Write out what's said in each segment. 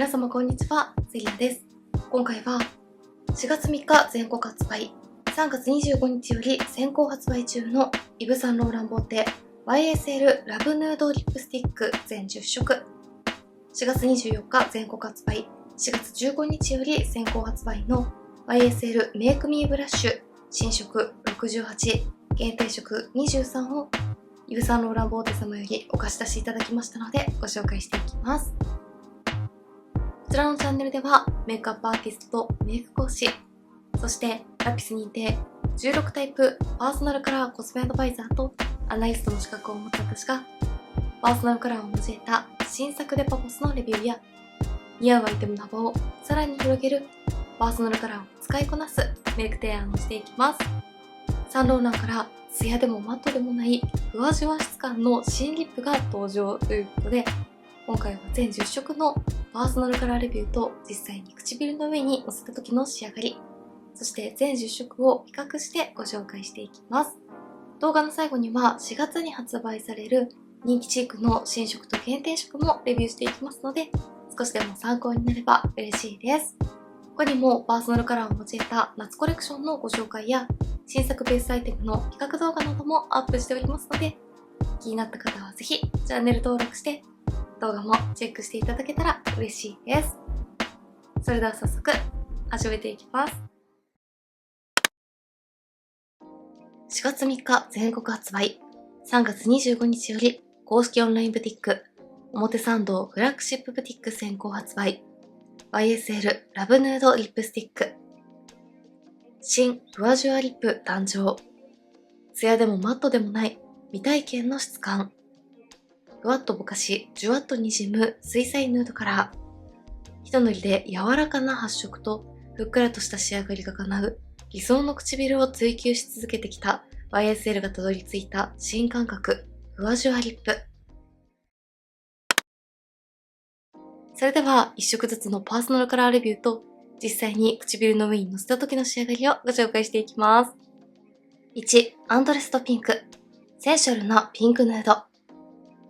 皆様こんにちは、セリナです。今回は4月3日全国発売、3月25日より先行発売中のイヴ・サンローランボーテ YSL ラブヌードリップスティック全10色、4月24日全国発売、4月15日より先行発売の YSL メイクミーブラッシュ新色68限定色23をイヴ・サンローランボーテ様よりお貸し出しいただきましたのでご紹介していきます。こちらのチャンネルではメイクアップアーティストとメイク講師、そしてラピス認定16タイプパーソナルカラーコスメアドバイザーとアナリストの資格を持った私がパーソナルカラーを交えた新作デパコスのレビューや似合うアイテムの幅をさらに広げるパーソナルカラーを使いこなすメイク提案をしていきます。サンローランからツヤでもマットでもないふわじゅわ質感の新リップが登場ということで、今回は全10色のパーソナルカラーレビューと実際に唇の上にのせた時の仕上がり、そして全10色を比較してご紹介していきます。動画の最後には4月に発売される人気チークの新色と限定色もレビューしていきますので、少しでも参考になれば嬉しいです。他にもパーソナルカラーを交えた夏コレクションのご紹介や新作ベースアイテムの比較動画などもアップしておりますので、気になった方はぜひチャンネル登録して動画もチェックしていただけたら嬉しいです。それでは早速始めていきます。4月3日全国発売、3月25日より公式オンラインブティック表参道フラッグシップブティック先行発売 YSL ラブヌードリップスティック新ふわじゅわリップ誕生。ツヤでもマットでもない未体験の質感。ふわっとぼかし、じゅわっとにじむ水彩ヌードカラー。一塗りで柔らかな発色とふっくらとした仕上がりが叶う理想の唇を追求し続けてきた YSL がたどり着いた新感覚ふわじゅわリップ。それでは1色ずつのパーソナルカラーレビューと実際に唇の上にのせた時の仕上がりをご紹介していきます。1、アンドレストピンク。センシャルなピンクヌード。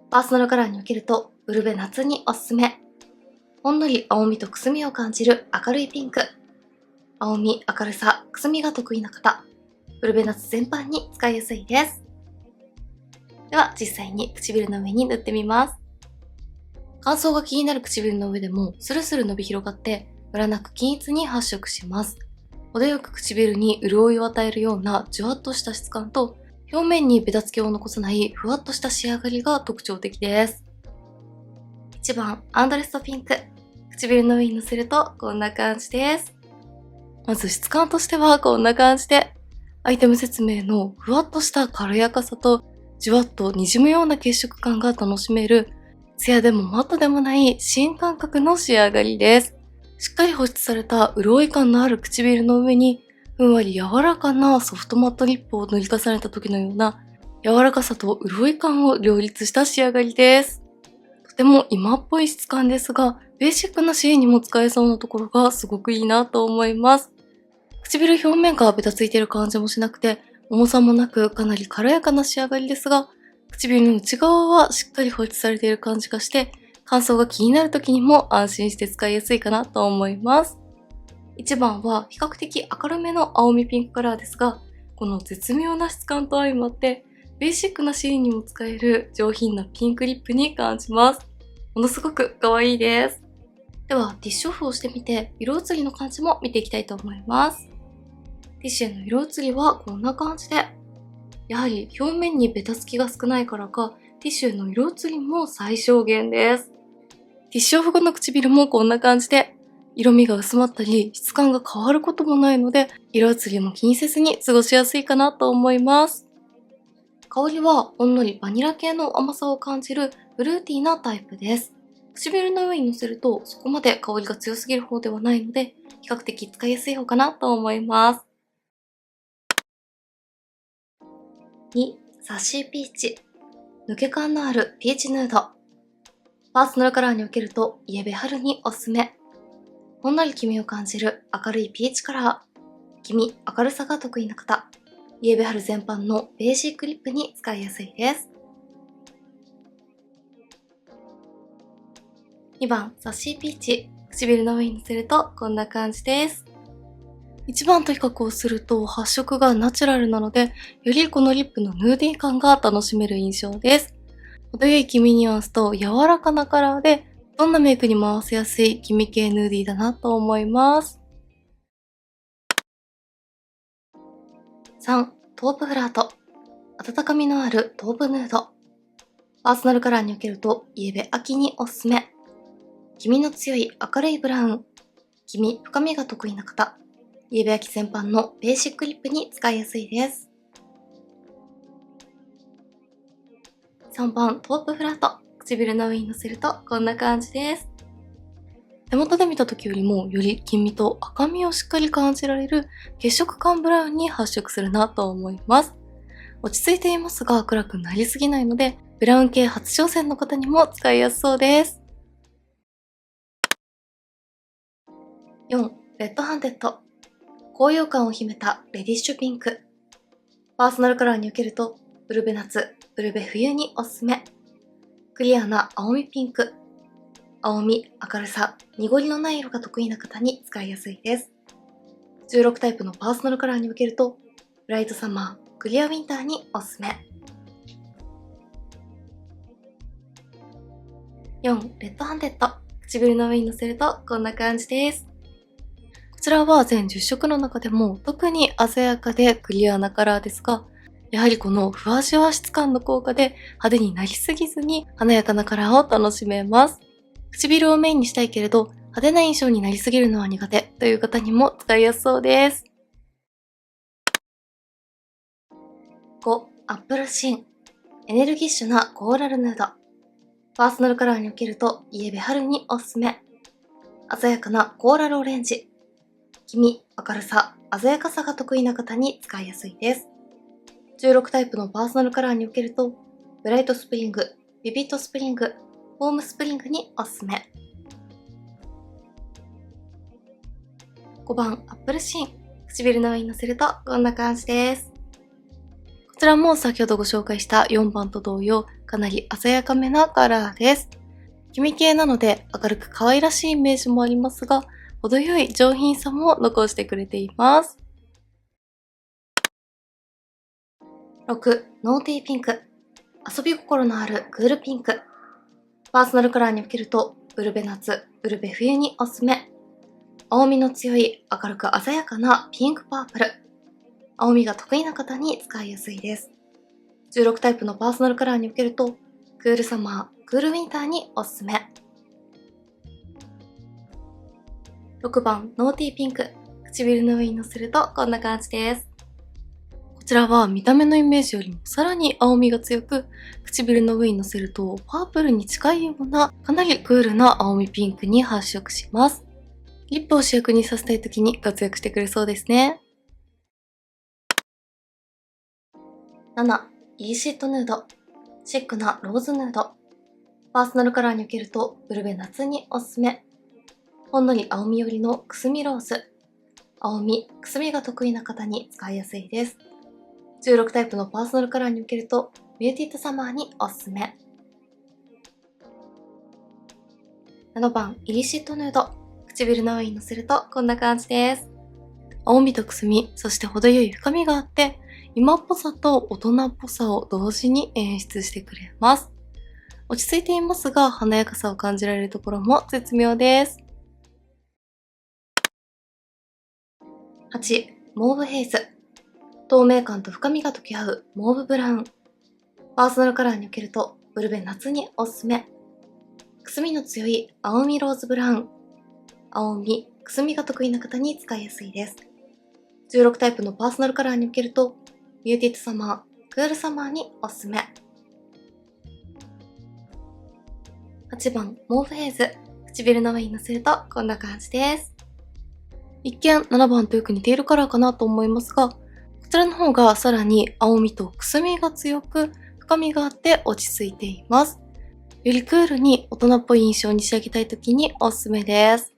パーソナルカラーにおけるとウルベ夏におすすめ。ほんのり青みとくすみを感じる明るいピンク。青み、明るさ、くすみが得意な方、ウルベ夏全般に使いやすいです。では実際に唇の上に塗ってみます。乾燥が気になる唇の上でもスルスル伸び広がってムラなく均一に発色します。程よく唇に潤いを与えるようなじゅわっとした質感と表面にベタつきを残さないふわっとした仕上がりが特徴的です。1番アンドレストピンク。唇の上にのせるとこんな感じです。まず質感としてはこんな感じで、アイテム説明のふわっとした軽やかさとじわっと滲むような血色感が楽しめるツヤでもマットでもない新感覚の仕上がりです。しっかり保湿された潤い感のある唇の上にふんわり柔らかなソフトマットリップを塗り重ねた時のような柔らかさと潤い感を両立した仕上がりです。とても今っぽい質感ですが、ベーシックなシーンにも使えそうなところがすごくいいなと思います。唇表面がベタついてる感じもしなくて、重さもなくかなり軽やかな仕上がりですが、唇の内側はしっかり保湿されている感じがして、乾燥が気になる時にも安心して使いやすいかなと思います。1番は比較的明るめの青みピンクカラーですが、この絶妙な質感と相まって、ベーシックなシーンにも使える上品なピンクリップに感じます。ものすごく可愛いです。ではティッシュオフをしてみて、色移りの感じも見ていきたいと思います。ティッシュへの色移りはこんな感じで、やはり表面にベタつきが少ないからか、ティッシュへの色移りも最小限です。ティッシュオフ後の唇もこんな感じで、色味が薄まったり質感が変わることもないので、色移りも気にせずに過ごしやすいかなと思います。香りはほんのりバニラ系の甘さを感じるフルーティーなタイプです。唇の上にのせるとそこまで香りが強すぎる方ではないので、比較的使いやすい方かなと思います。2、サッシーピーチ。抜け感のあるピーチヌード。パーソナルカラーにおけるとイエベ春におすすめ。ほんのり黄身を感じる明るいピーチカラー。黄身、明るさが得意な方、イエベ春全般のベーシックリップに使いやすいです。2番、サッシーピーチ。唇の上に乗せるとこんな感じです。1番と比較をすると発色がナチュラルなので、よりこのリップのヌーディー感が楽しめる印象です。程よい黄身ニュアンスと柔らかなカラーで、どんなメイクにも合わせやすい黄身系ヌーディーだなと思います。3、トープフラート。温かみのあるトープヌード。パーソナルカラーにおけるとイエベ秋におすすめ。黄身の強い明るいブラウン。黄身深みが得意な方。イエベ秋全般のベーシックリップに使いやすいです。3番トープフラット。唇の上に乗せるとこんな感じです。手元で見た時よりもより黄身と赤みをしっかり感じられる血色感ブラウンに発色するなと思います。落ち着いていますが暗くなりすぎないので、ブラウン系初挑戦の方にも使いやすそうです。4、レッドハンデッド。高揚感を秘めたレディッシュピンク。パーソナルカラーにおけると、ウルベ夏、ウルベ冬におすすめ。クリアな青みピンク。青み、明るさ、濁りのない色が得意な方に使いやすいです。16タイプのパーソナルカラーにおけると、ブライトサマー、クリアウィンターにおすすめ。4、レッドハンデッド。唇の上に乗せるとこんな感じです。こちらは全10色の中でも特に鮮やかでクリアなカラーですが、やはりこのふわしわ質感の効果で派手になりすぎずに華やかなカラーを楽しめます。唇をメインにしたいけれど派手な印象になりすぎるのは苦手という方にも使いやすそうです。5、アップルシン。エネルギッシュなコーラルヌード。パーソナルカラーにおけるとイエベ春におすすめ。鮮やかなコーラルオレンジ。黄身、明るさ、鮮やかさが得意な方に使いやすいです。16タイプのパーソナルカラーにおけると、ブライトスプリング、ビビットスプリング、ウォームスプリングにおすすめ。5番、アップルシーン。唇の上に乗せるとこんな感じです。こちらも先ほどご紹介した4番と同様、かなり鮮やかめなカラーです。黄身系なので明るく可愛らしいイメージもありますが、程よい上品さも残してくれています。6、ノーティーピンク。遊び心のあるクールピンク。パーソナルカラーにおけると、ウルベ夏、ウルベ冬におすすめ。青みの強い明るく鮮やかなピンクパープル。青みが得意な方に使いやすいです。16タイプのパーソナルカラーにおけると、クールサマー、クールウィンターにおすすめ。6番、ノーティーピンク。唇の上に乗せるとこんな感じです。こちらは見た目のイメージよりもさらに青みが強く、唇の上に乗せるとパープルに近いようなかなりクールな青みピンクに発色します。リップを主役にさせたい時に活躍してくれそうですね。7、イーシットヌード。シックなローズヌード。パーソナルカラーにおけるとウルベ夏におすすめ。ほんのり青み寄りのくすみローズ。青み、くすみが得意な方に使いやすいです。16タイプのパーソナルカラーにおけるとビューティートサマーにおすすめ。7番、イリシットヌード。唇の上に乗せるとこんな感じです。青みとくすみ、そして程よい深みがあって、今っぽさと大人っぽさを同時に演出してくれます。落ち着いていますが華やかさを感じられるところも絶妙です。8、モーブヘイズ。透明感と深みが溶け合うモーブブラウン。パーソナルカラーにおけるとウルベ夏におすすめ。くすみの強い青みローズブラウン。青み、くすみが得意な方に使いやすいです。16タイプのパーソナルカラーにおけるとビューティートサマー、クールサマーにおすすめ。8番、モーブヘイズ。唇の上に乗せるとこんな感じです。一見7番とよく似ているカラーかなと思いますが、こちらの方がさらに青みとくすみが強く、深みがあって落ち着いています。よりクールに大人っぽい印象に仕上げたいときにおすすめです。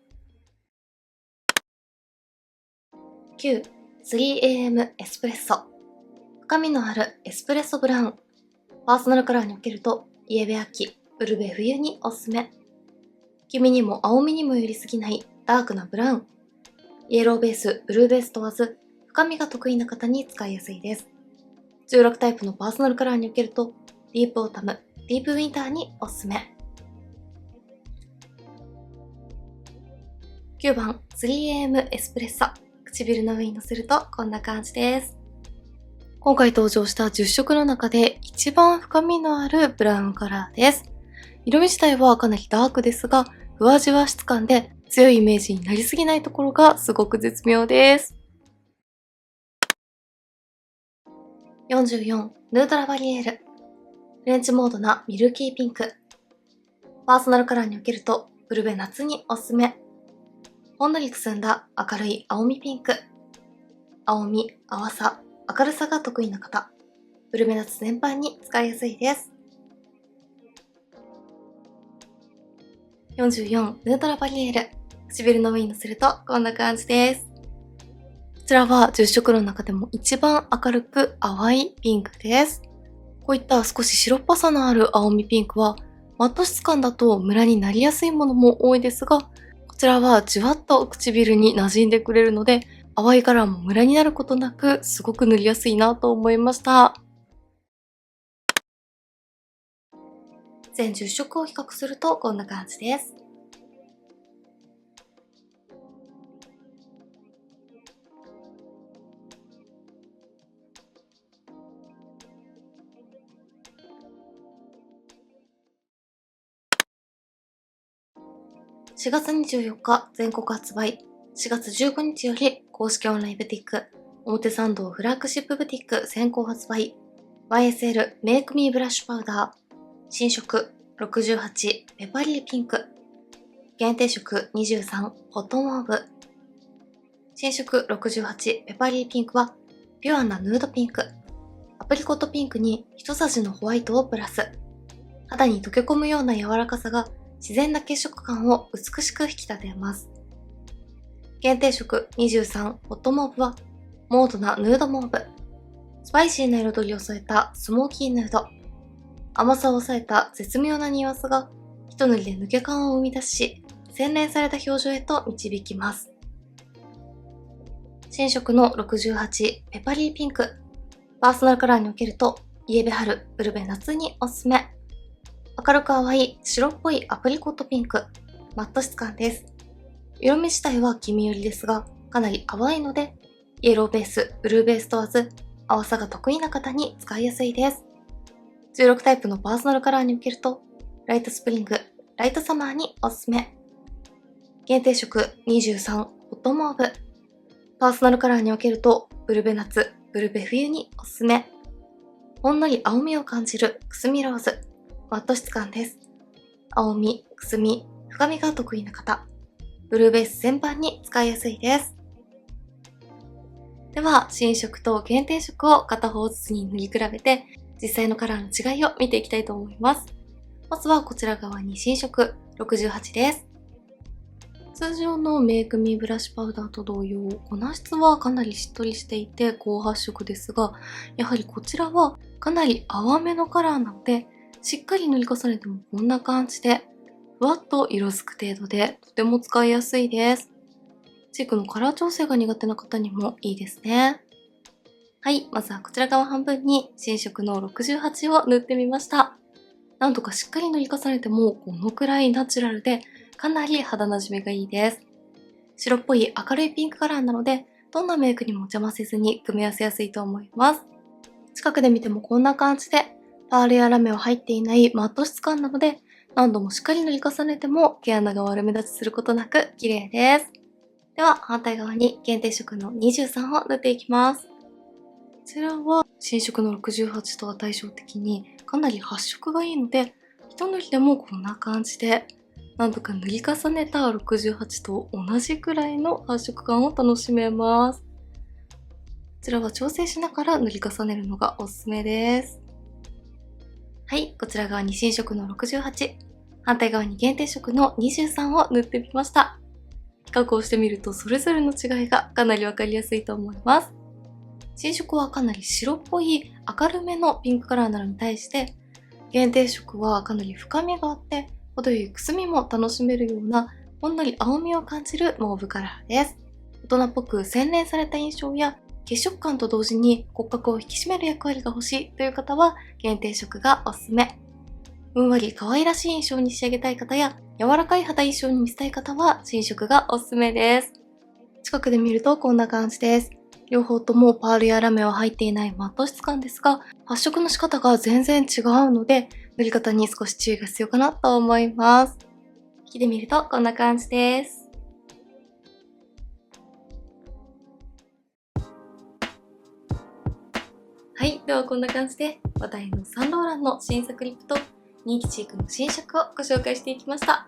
9、3am エスプレッソ。深みのあるエスプレッソブラウン。パーソナルカラーにおけるとイエベ秋、ウルベ冬におすすめ。黄みにも青みにも寄りすぎないダークなブラウン。イエローベース、ブルーベース問わず、深みが得意な方に使いやすいです。16タイプのパーソナルカラーにおけると、ディープオータム、ディープウィンターにおすすめ。9番 3AM エスプレッソ。唇の上に乗せるとこんな感じです。今回登場した10色の中で一番深みのあるブラウンカラーです。色味自体はかなりダークですが、ふわじわ質感で強いイメージになりすぎないところがすごく絶妙です。44ヌートラバリエール。フレンチモードなミルキーピンク。パーソナルカラーにおけるとブルベ夏におすすめ。ほんのりくすんだ明るい青みピンク。青み、淡さ、明るさが得意な方。ブルベ夏全般に使いやすいです。44ヌートラバリエール。唇の上に乗せるとこんな感じです。こちらは10色の中でも一番明るく淡いピンクです。こういった少し白っぽさのある青みピンクはマット質感だとムラになりやすいものも多いですが、こちらはじわっと唇に馴染んでくれるので、淡いカラーもムラになることなくすごく塗りやすいなと思いました。全10色を比較するとこんな感じです。4月24日全国発売、4月15日より公式オンラインブティック、表参道フラッグシップブティック先行発売、YSL メイクミーブラッシュパウダー、新色68ペパリーピンク、限定色23ホットモーブ。新色68ペパリーピンクはピュアなヌードピンク、アプリコットピンクに一さじのホワイトをプラス。肌に溶け込むような柔らかさが自然な血色感を美しく引き立てます。限定色23ホットモーブはモードなヌードモーブ。スパイシーな彩りを添えたスモーキーヌード。甘さを抑えた絶妙なニュアンスが一塗りで抜け感を生み出し、洗練された表情へと導きます。新色の68ペパリーピンク。パーソナルカラーにおけるとイエベ春、ブルベ夏におすすめ。明るく淡い白っぽいアプリコットピンク。マット質感です。色味自体は黄身寄りですが、かなり淡いので、イエローベース、ブルーベース問わず、淡さが得意な方に使いやすいです。16タイプのパーソナルカラーにおけると、ライトスプリング、ライトサマーにおすすめ。限定色23ホットモーブ。パーソナルカラーにおけると、ブルベ夏、ブルベ冬におすすめ。ほんのり青みを感じるくすみローズ。マット質感です。青み、くすみ、深みが得意な方。ブルーベース全般に使いやすいです。では、新色と限定色を片方ずつに塗り比べて、実際のカラーの違いを見ていきたいと思います。まずはこちら側に新色68です。通常のメイクミーブラシパウダーと同様、粉質はかなりしっとりしていて高発色ですが、やはりこちらはかなり淡めのカラーなので、しっかり塗り重ねてもこんな感じで、ふわっと色づく程度でとても使いやすいです。チークのカラー調整が苦手な方にもいいですね。はい、まずはこちら側半分に新色の68を塗ってみました。なんとかしっかり塗り重ねてもこのくらいナチュラルでかなり肌なじみがいいです。白っぽい明るいピンクカラーなので、どんなメイクにも邪魔せずに組み合わせやすいと思います。近くで見てもこんな感じで、パールやラメは入っていないマット質感なので、何度もしっかり塗り重ねても毛穴が悪目立ちすることなく綺麗です。では反対側に限定色の23を塗っていきます。こちらは新色の68とは対照的にかなり発色がいいので、一塗りでもこんな感じで、なんとか塗り重ねた68と同じくらいの発色感を楽しめます。こちらは調整しながら塗り重ねるのがおすすめです。はい、こちら側に新色の68、反対側に限定色の23を塗ってみました。比較をしてみるとそれぞれの違いがかなりわかりやすいと思います。新色はかなり白っぽい明るめのピンクカラーなのに対して、限定色はかなり深みがあって程よいくすみも楽しめるようなほんのり青みを感じるモーブカラーです。大人っぽく洗練された印象や血色感と同時に骨格を引き締める役割が欲しいという方は限定色がおすすめ。ふんわり可愛らしい印象に仕上げたい方や柔らかい肌印象に見せたい方は新色がおすすめです。近くで見るとこんな感じです。両方ともパールやラメは入っていないマット質感ですが、発色の仕方が全然違うので、塗り方に少し注意が必要かなと思います。引きで見るとこんな感じです。はい、ではこんな感じで話題のサンローランの新作リップと人気チークの新色をご紹介していきました。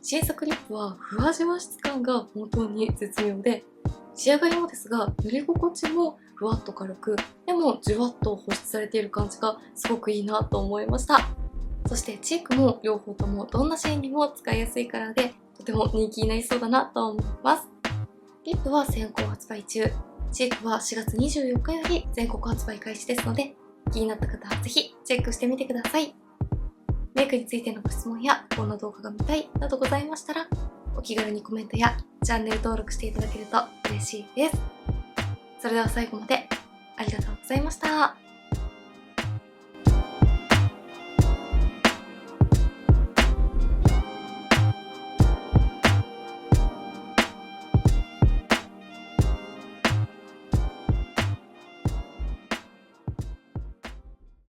新作リップはふわじわ質感が本当に絶妙で、仕上がりもですが塗り心地もふわっと軽く、でもじわっと保湿されている感じがすごくいいなと思いました。そしてチークも両方ともどんなシーンにも使いやすいカラーでとても人気になりそうだなと思います。リップは先行発売中、チークは4月24日より全国発売開始ですので、気になった方はぜひチェックしてみてください。メイクについてのご質問やこんな動画が見たいなどございましたら、お気軽にコメントやチャンネル登録していただけると嬉しいです。それでは最後までありがとうございました。